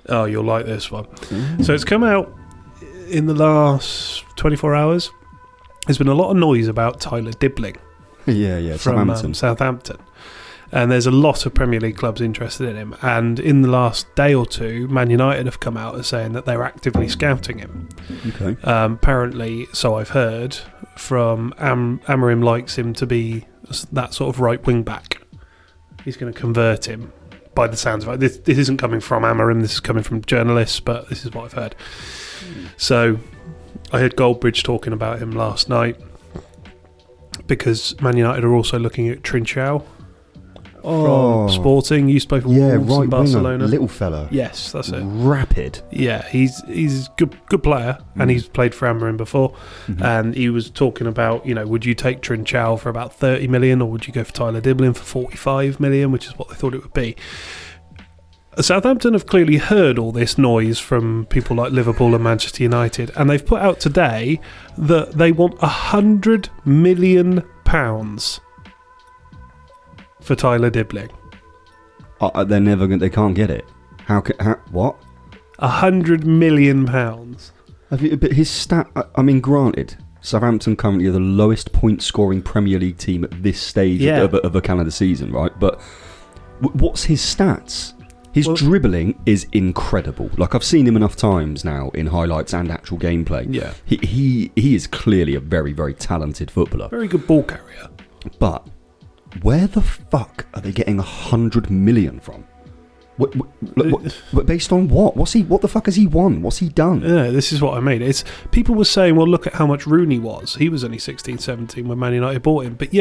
Oh, you'll like this one. So it's come out in the last 24 hours. There's been a lot of noise about Tyler Dibling. Yeah, from Southampton. And there's a lot of Premier League clubs interested in him. And in the last day or two, Man United have come out as saying that they're actively scouting him. Okay. Apparently, so I've heard, from Amorim likes him to be that sort of right wing back. He's going to convert him, by the sounds of it. This isn't coming from Amorim, this is coming from journalists, but this is what I've heard. So I heard Goldbridge talking about him last night, because Man United are also looking at Trincao from Sporting. Used to play for Wolves in Barcelona. Winger, little fella. Yes, that's it. Rapid. Yeah, he's a good player, and he's played for Amorim before. And he was talking about, would you take Trincao for about 30 million, or would you go for Tyler Dibling for 45 million, which is what they thought it would be. Southampton have clearly heard all this noise from people like Liverpool and Manchester United, and they've put out today that they want £100 million for Tyler Dibling. They're never going. They can't get it. What? £100 million. But his stat. I mean, granted, Southampton currently are the lowest point-scoring Premier League team at this stage of a calendar season, right? But what's his stats? His dribbling is incredible. Like, I've seen him enough times now in highlights and actual gameplay. Yeah, he is clearly a very, very talented footballer. Very good ball carrier. But where the fuck are they getting 100 million from? What, based on what? What the fuck has he won? What's he done? Yeah, this is what I mean. It's people were saying, well, look at how much Rooney was. He was only 16, 17 when Man United bought him. But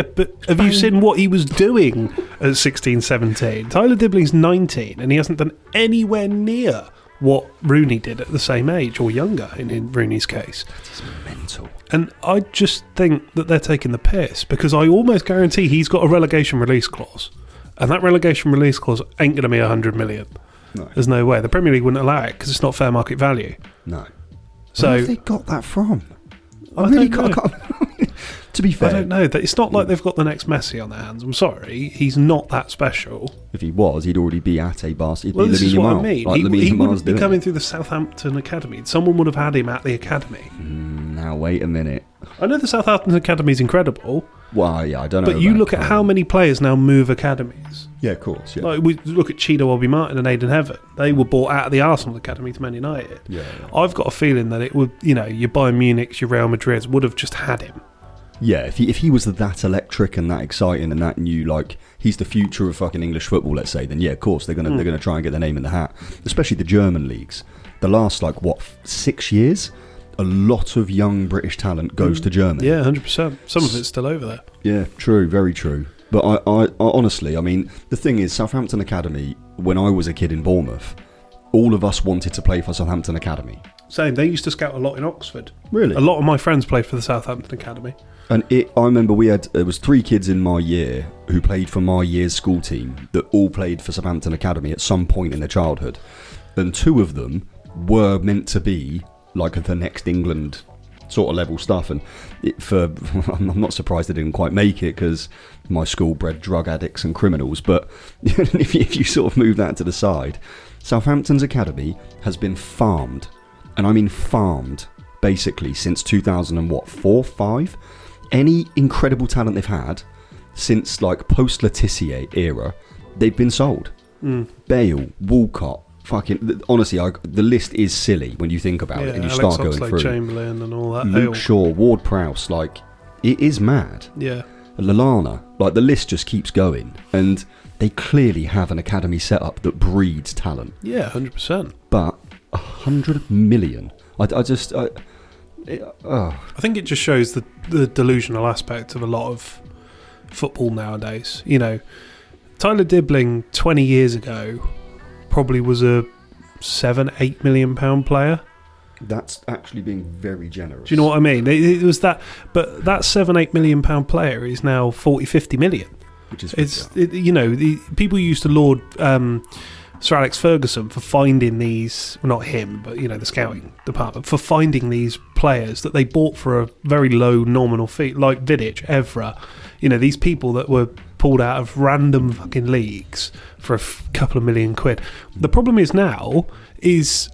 have you seen what he was doing at 16, 17? Tyler Dibling's 19, and he hasn't done anywhere near what Rooney did at the same age, or younger in Rooney's case. That is mental. And I just think that they're taking the piss, because I almost guarantee he's got a relegation release clause. And that relegation release clause ain't going to be 100 million. No. There's no way. The Premier League wouldn't allow it because it's not fair market value. No. So where have they got that from? I really can't. To be fair, I don't know. It's not like they've got the next Messi on their hands. I'm sorry, he's not that special. If he was, he'd already be at a Barca. Well, this is what I mean. Like he wouldn't be coming through the Southampton Academy. Someone would have had him at the academy. Now wait a minute. I know the Southampton Academy is incredible. Well, yeah, I don't know. But you look at how many players now move academies. Yeah, of course. Yeah. Like we look at Chido Obi Martin and Aidan Heaven. They were bought out of the Arsenal Academy to Man United. Yeah. I've got a feeling that it would, your Bayern Munich's, your Real Madrid's would have just had him. Yeah, if he was that electric and that exciting and that new, like, he's the future of fucking English football, let's say, then yeah, of course they're gonna try and get their name in the hat. Especially the German leagues. The last 6 years, a lot of young British talent goes to Germany. Yeah, 100%. Some of it's still over there. Yeah, true, very true. But I honestly, I mean, the thing is, Southampton Academy, when I was a kid in Bournemouth, all of us wanted to play for Southampton Academy. Same, they used to scout a lot in Oxford. Really? A lot of my friends played for the Southampton Academy. And I remember there was 3 kids in my year who played for my year's school team that all played for Southampton Academy at some point in their childhood. And 2 of them were meant to be like the next England sort of level stuff. And I'm not surprised they didn't quite make it, because my school bred drug addicts and criminals. But if you sort of move that to the side, Southampton's Academy has been farmed. And I mean farmed, basically, since 2004, 5. Any incredible talent they've had since post-Letitia era, they've been sold. Bale, Walcott, honestly, the list is silly when you think about it, and you Alex start going through. Chamberlain and all that. Luke Shaw, Ward-Prowse, it is mad. Yeah. Lallana, the list just keeps going, and they clearly have an academy set up that breeds talent. Yeah, 100%. But 100 million, I think it just shows the delusional aspect of a lot of football nowadays. Tyler Dibling 20 years ago probably was a £7-8 million player. That's actually being very generous. Do you know what I mean? It was that, but that £7-8 million player is now 40-50 million. Which is people used to laud Sir Alex Ferguson for finding these, well, not him, but the scouting department, for finding these players that they bought for a very low nominal fee, like Vidic, Evra, You know, these people that were pulled out of random fucking leagues for a couple of million quid. The problem is now is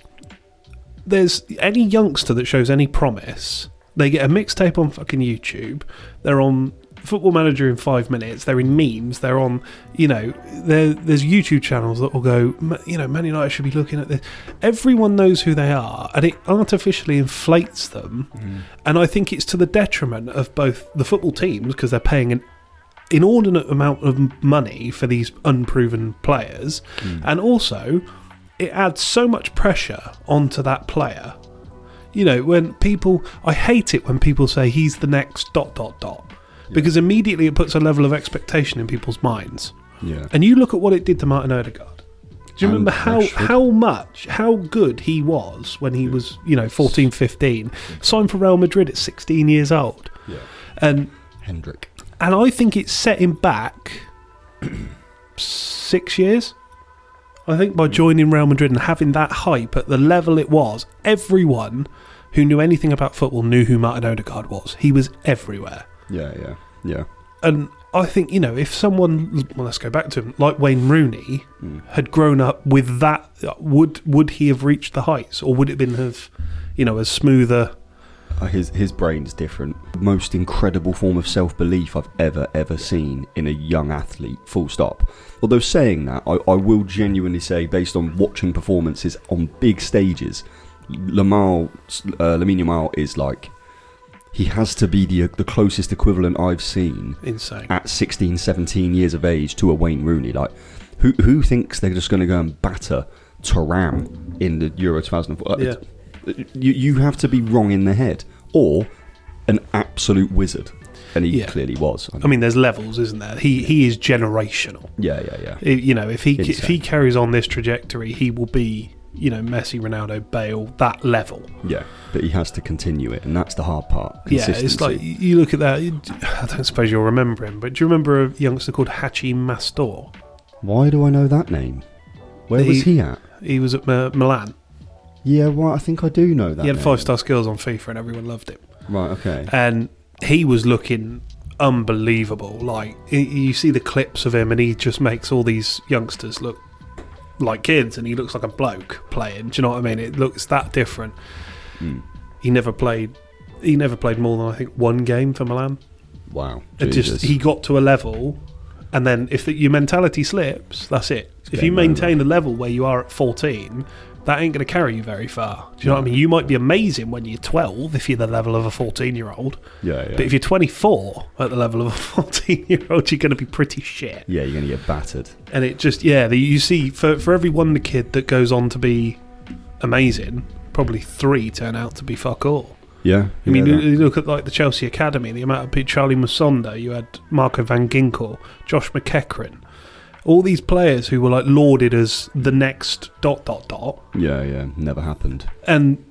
there's any youngster that shows any promise, they get a mixtape on fucking YouTube, they're on Football Manager in 5 minutes, they're in memes, they're on, you know, there's YouTube channels that will go, you know, Man United should be looking at this. Everyone knows who they are, and it artificially inflates them. And I think it's to the detriment of both the football teams, because they're paying an inordinate amount of money for these unproven players, and also it adds so much pressure onto that player. You know, when people, I hate it when people say he's the next ... because immediately it puts a level of expectation in people's minds. Yeah. And you look at what it did to Martin Odegaard. Do you remember how good he was when he was, you know, 14, 15, signed for Real Madrid at 16 years old? Yeah. And Hendrick. And I think it set him back 6 years. I think by joining Real Madrid and having that hype at the level it was, everyone who knew anything about football knew who Martin Odegaard was. He was everywhere. Yeah. And I think, you know, if someone, well, let's go back to him, like Wayne Rooney, had grown up with that, would he have reached the heights, or would it have been a smoother? His brain's different. Most incredible form of self-belief I've ever seen in a young athlete, full stop. Although saying that, I will genuinely say, based on watching performances on big stages, Lamine Yamal is like, he has to be the closest equivalent I've seen. Insane. At 16, 17 years of age to a Wayne Rooney. Like, who thinks they're just going to go and batter Thuram in the Euro 2004? Yeah. You have to be wrong in the head, or an absolute wizard, and he clearly was. I mean, there's levels, isn't there? He is generational. Yeah. You know, if he carries on this trajectory, he will be, you know, Messi, Ronaldo, Bale, that level. Yeah, but he has to continue it, and that's the hard part. Yeah, it's like, you look at that, I don't suppose you'll remember him, but do you remember a youngster called Hachi Mastor? Why do I know that name? Where was he at? He was at Milan. Yeah, well, I think I do know that. He had 5-star skills on FIFA and everyone loved him. Right, okay. And he was looking unbelievable. Like, you see the clips of him and he just makes all these youngsters look like kids, and he looks like a bloke playing. Do you know what I mean? It looks that different. He never played more than, I think, one game for Milan. Wow. He got to a level, and then if your mentality slips, that's it. If you maintain a level where you are at 14, that ain't going to carry you very far. Do you know what I mean? You might be amazing when you're 12 if you're the level of a 14-year-old. Yeah. But if you're 24 at the level of a 14-year-old, you're going to be pretty shit. Yeah, you're going to get battered. And it just, you see, for every wonder kid that goes on to be amazing, probably 3 turn out to be fuck all. Yeah. I mean, you look at like the Chelsea Academy, the amount of people, Charlie Musonda, you had Marco van Ginkel, Josh McEachran, all these players who were like lauded as the next ... Yeah, never happened. And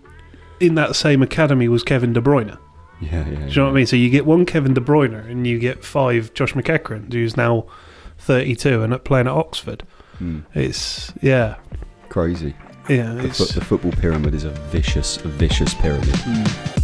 in that same academy was Kevin De Bruyne. Yeah. Do you know what I mean? So you get one Kevin De Bruyne and you get 5 Josh McEachran, who's now 32 and playing at Oxford. It's, crazy. Yeah. The football pyramid is a vicious pyramid.